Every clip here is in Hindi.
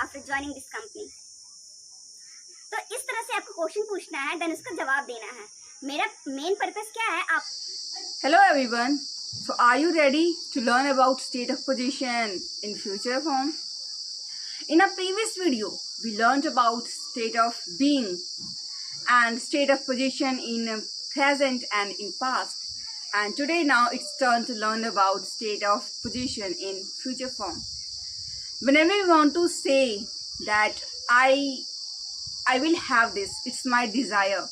after joining this company. तो इस तरह से आपको क्वेश्चन पूछना है, देन उसका जवाब देना है. मेरा मेन पर्पस क्या है आप. Hello everyone. So are you ready to learn about state of position in future form? In a previous video, we learned about state of being and state of position in present and in past. And today now it's turn to learn about state of position in future form. Whenever we want to say that I will have this, it's my desire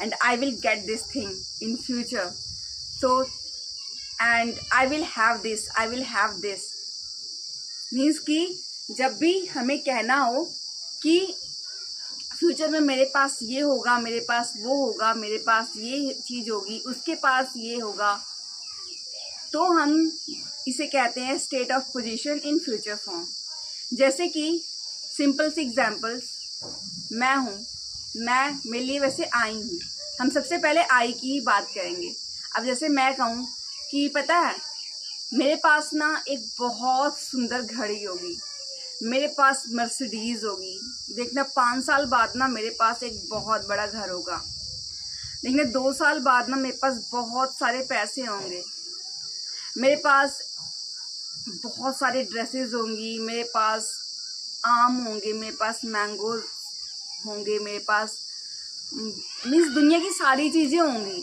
and I will get this thing in future. So and I will have this means कि जब भी हमें कहना हो कि फ्यूचर में मेरे पास ये होगा, मेरे पास वो होगा, मेरे पास ये चीज़ होगी, उसके पास ये होगा, तो हम इसे कहते हैं state of position in future form. जैसे कि सिंपल सी एग्जांपल्स, मैं मेरे लिए वैसे आई हूँ. हम सबसे पहले आई की ही बात करेंगे. अब जैसे मैं कहूँ कि पता है मेरे पास ना एक बहुत सुंदर घड़ी होगी, मेरे पास मर्सिडीज़ होगी, देखना 5 साल बाद ना मेरे पास एक बहुत बड़ा घर होगा, देखना 2 साल बाद ना मेरे पास बहुत सारे पैसे होंगे, मेरे पास बहुत सारे ड्रेसेस होंगी, मेरे पास आम होंगे, मेरे पास मैंगो होंगे, मेरे पास मीन्स दुनिया की सारी चीज़ें होंगी.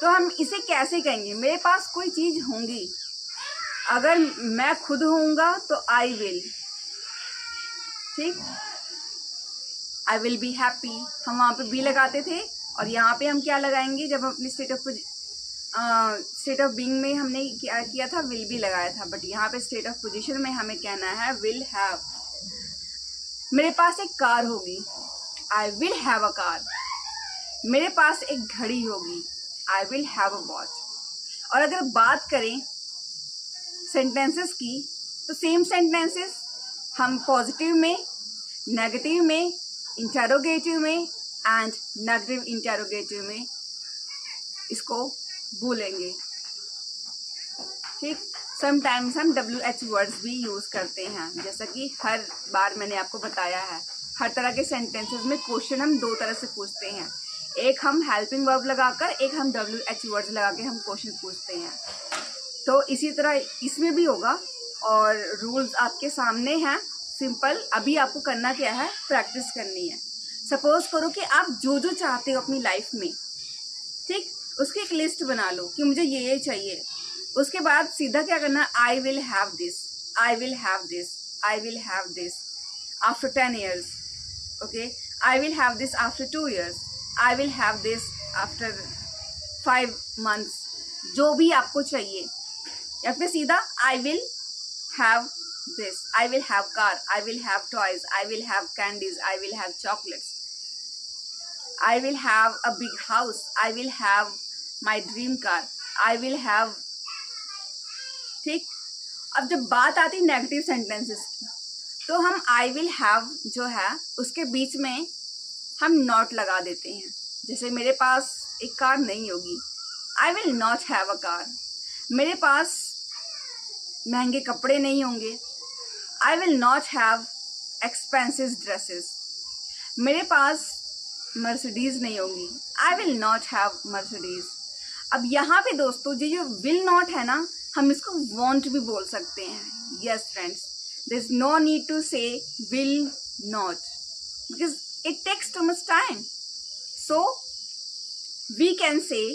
तो हम इसे कैसे कहेंगे? मेरे पास कोई चीज़ होंगी. अगर मैं खुद होऊंगा तो आई विल, ठीक, आई विल बी हैप्पी. हम वहाँ पे बी लगाते थे और यहाँ पे हम क्या लगाएंगे? जब हम अपने स्टेट ऑफ बीइंग में हमने क्या किया था? विल बी लगाया था. बट यहाँ पे स्टेट ऑफ पोजीशन में हमें कहना है विल हैव. मेरे पास एक कार होगी, आई विल हैव अ कार. मेरे पास एक घड़ी होगी, आई विल हैव अ वॉच. और अगर बात करें सेंटेंसेस की, तो सेम सेंटेंसेस हम पॉजिटिव में, नेगेटिव में, इंटरोगेटिव में एंड नेगेटिव इंटरोगेटिव में इसको बोलेंगे, ठीक. समटाइम्स हम WH वर्ड्स भी यूज़ करते हैं. जैसा कि हर बार मैंने आपको बताया है, हर तरह के सेंटेंसेस में क्वेश्चन हम 2 तरह से पूछते हैं. एक हम हेल्पिंग वर्ब लगाकर, एक हम WH वर्ड्स लगा के हम क्वेश्चन पूछते हैं. तो इसी तरह इसमें भी होगा और रूल्स आपके सामने हैं. सिंपल, अभी आपको करना क्या है? प्रैक्टिस करनी है. सपोज करो कि आप जो जो चाहते हो अपनी लाइफ में, ठीक, उसकी एक लिस्ट बना लो कि मुझे ये चाहिए. उसके बाद सीधा क्या करना? आई will have this, I will have this, I will have this after 10 years. Okay, I will have this after 2 years, I will have this after 5 months. जो भी आपको चाहिए. या फिर सीधा आई will have this, I will have car, I will have toys, I will have candies, I will have chocolates, I will have a big house, I will have my dream car, I will have, ठीक. अब जब बात आती है नेगेटिव सेंटेंसेस की, तो हम आई विल हैव जो है उसके बीच में हम नॉट लगा देते हैं. जैसे मेरे पास एक कार नहीं होगी, I will not have a car. मेरे पास महंगे कपड़े नहीं होंगे, I will not have expensive dresses. मेरे पास मर्सिडीज़ नहीं होगी, I will not have Mercedes. अब यहाँ पे दोस्तों जो विल नॉट है ना, हम इसको वॉन्ट भी बोल सकते हैं. Yes friends, there is no need to say will not because it takes too much time. So we can say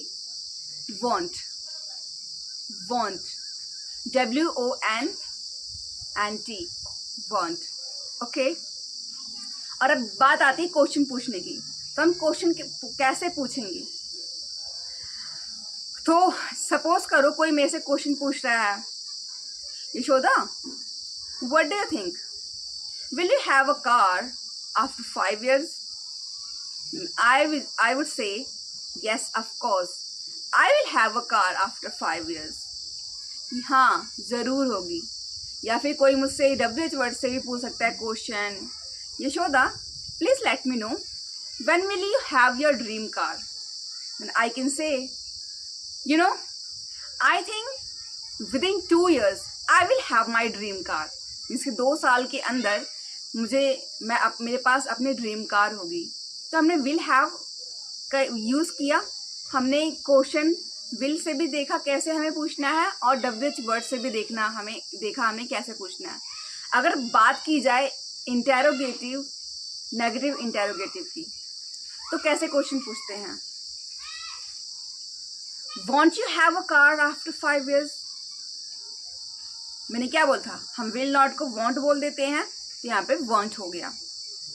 want, WONT, want. Okay. और अब बात आती है क्वेश्चन पूछने की. तो हम क्वेश्चन कैसे पूछेंगे? तो सपोज करो कोई मेरे से क्वेश्चन पूछ रहा है, Yashoda, what do you think? Will you have a car after 5 years? I would say yes, of course. I will have a car after 5 years. हाँ, ज़रूर होगी. या फिर कोई मुझसे WH वर्ड से भी पूछ सकता है question, Yashoda, please let me know when will you have your dream car? And I can say, you know, I think within 2 years I will have my dream car. इसके 2 साल के अंदर मेरे पास अपनी ड्रीम कार होगी। तो हमने विल हैव का यूज़ किया, हमने क्वेश्चन विल से भी देखा कैसे हमें पूछना है, और WH वर्ड से भी देखा हमें कैसे पूछना है। अगर बात की जाए इंटेरोगेटिव, नेगेटिव इंटेरोगेटिव की, तो कैसे क्वेश्चन पूछते हैं? Want you have a car after 5 years? मैंने क्या बोला था? हम विल नॉट को वॉन्ट बोल देते हैं, तो यहाँ पे वॉन्ट हो गया।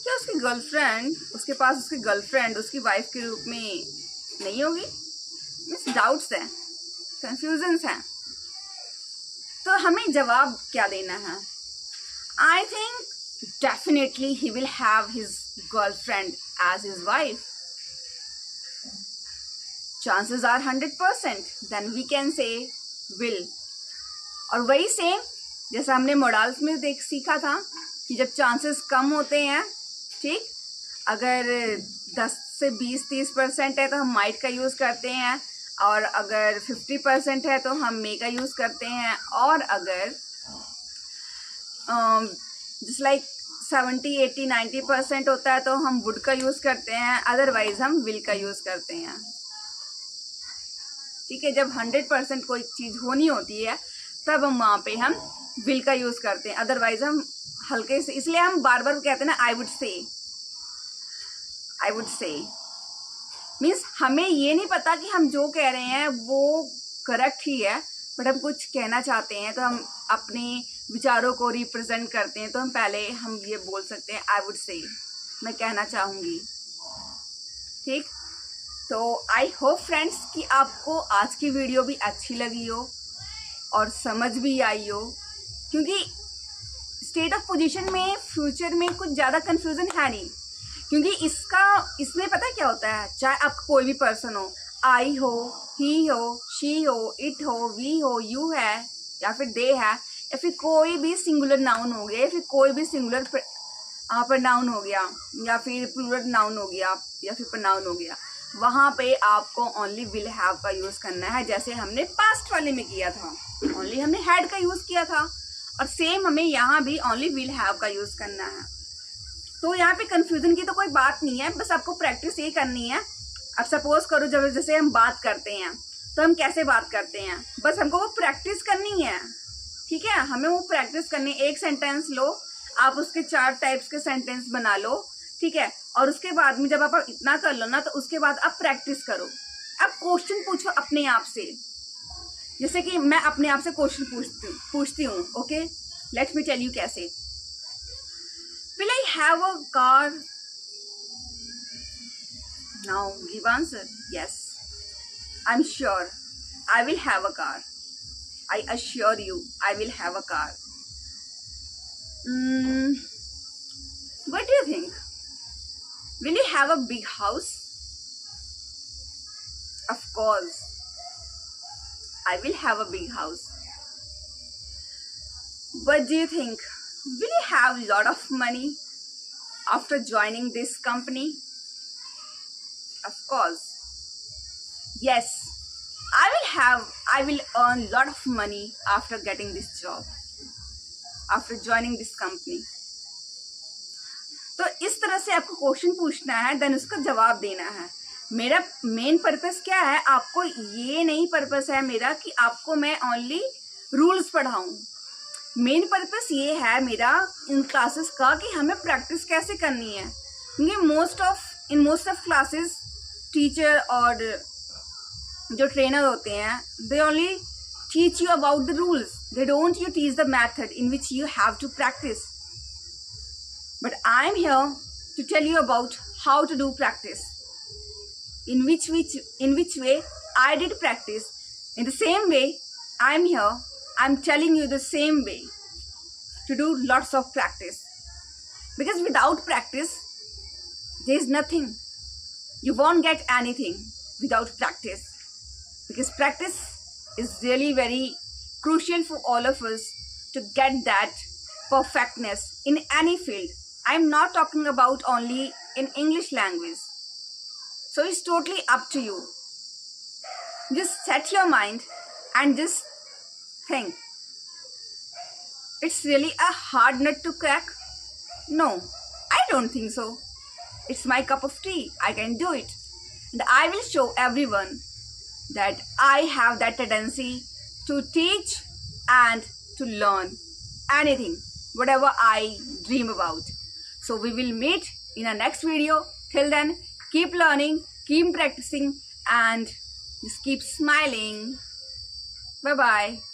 क्या उसकी गर्लफ्रेंड, उसके पास उसकी गर्लफ्रेंड उसकी वाइफ के रूप में नहीं होगी? मीन्स डाउट्स हैं, कंफ्यूजन्स हैं। तो हमें जवाब क्या देना है? I think definitely he will have his girlfriend as his wife. Chances are 100%, then we can say will. और वही सेम जैसा हमने मॉडल्स में सीखा था कि जब चांसेस कम होते हैं, ठीक, अगर 10 से 20-30% है तो हम माइट का यूज़ करते हैं, और अगर 50% है तो हम मे का यूज़ करते हैं, और अगर जस्ट लाइक 70-80-90% होता है तो हम वुड का यूज़ करते हैं, अदरवाइज हम विल का यूज़ करते हैं। ठीक है, जब 100% कोई चीज़ होनी होती है तब हम वहाँ पे हम विल का यूज़ करते हैं, अदरवाइज हम हल्के से, इसलिए हम बार बार कहते हैं ना आई वुड से मीन्स हमें ये नहीं पता कि हम जो कह रहे हैं वो करेक्ट ही है, बट हम कुछ कहना चाहते हैं तो हम अपने विचारों को रिप्रेजेंट करते हैं, तो हम पहले हम ये बोल सकते हैं आई वुड से, मैं कहना चाहूँगी। ठीक, तो आई होप फ्रेंड्स कि आपको आज की वीडियो भी अच्छी लगी हो और समझ भी आई हो, क्योंकि स्टेट ऑफ पोजीशन में फ्यूचर में कुछ ज़्यादा कन्फ्यूज़न है नहीं, क्योंकि इसमें पता क्या होता है, चाहे आपका कोई भी पर्सन हो, आई हो, ही हो, शी हो, इट हो, वी हो, यू है, या फिर दे है, या फिर कोई भी सिंगुलर नाउन हो गया, या फिर कोई भी सिंगुलर प्रोनाउन हो गया, या फिर प्लूरल नाउन हो गया, या फिर प्रोनाउन हो गया, वहाँ पे आपको ओनली विल हैव का यूज़ करना है, जैसे हमने पास्ट वाले में किया था, ओनली हमने हैड का यूज़ किया था, और सेम हमें यहाँ भी ओनली विल हैव का यूज़ करना है। तो यहाँ पे कंफ्यूजन की तो कोई बात नहीं है, बस आपको प्रैक्टिस ये करनी है। अब सपोज करो जब जैसे हम बात करते हैं तो हम कैसे बात करते हैं, बस हमको वो प्रैक्टिस करनी है। ठीक है, हमें वो प्रैक्टिस करनी है। एक सेंटेंस लो, आप उसके 4 टाइप्स के सेंटेंस बना लो, ठीक है, और उसके बाद में जब आप इतना कर लो ना, तो उसके बाद आप प्रैक्टिस करो। अब क्वेश्चन पूछो अपने आप से, जैसे कि मैं अपने आप से क्वेश्चन पूछती हूँ। Okay, let me tell you कैसे। Will I have a car now? Give answer. Yes, I am sure I will have a car. I assure you I will have a car. What do you think? Will you have a big house? Of course, I will have a big house. What do you think? Will you have a lot of money after joining this company? Of course, yes. I will earn a lot of money after getting this job, after joining this company. तो इस तरह से आपको क्वेश्चन पूछना है, देन उसका जवाब देना है। मेरा मेन पर्पस क्या है, आपको ये नहीं पर्पस है मेरा कि आपको मैं ओनली रूल्स पढ़ाऊँ। मेन पर्पस ये है मेरा इन क्लासेस का कि हमें प्रैक्टिस कैसे करनी है, क्योंकि in most of classes teacher और जो ट्रेनर होते हैं, they only teach you about the rules, they don't you teach the method in which you have to practise. But I am here to tell you about how to do practice, in which way I did practice. In the same way, I'm here, I'm telling you the same way to do lots of practice. Because without practice, there is nothing. You won't get anything without practice. Because practice is really very crucial for all of us to get that perfectness in any field. I'm not talking about only in English language. So it's totally up to you. Just set your mind and just think. It's really a hard nut to crack? No, I don't think so. It's my cup of tea. I can do it. And I will show everyone that I have that tendency to teach and to learn anything, whatever I dream about. So we will meet in our next video. Till then, keep learning, keep practicing, and just keep smiling. Bye-bye.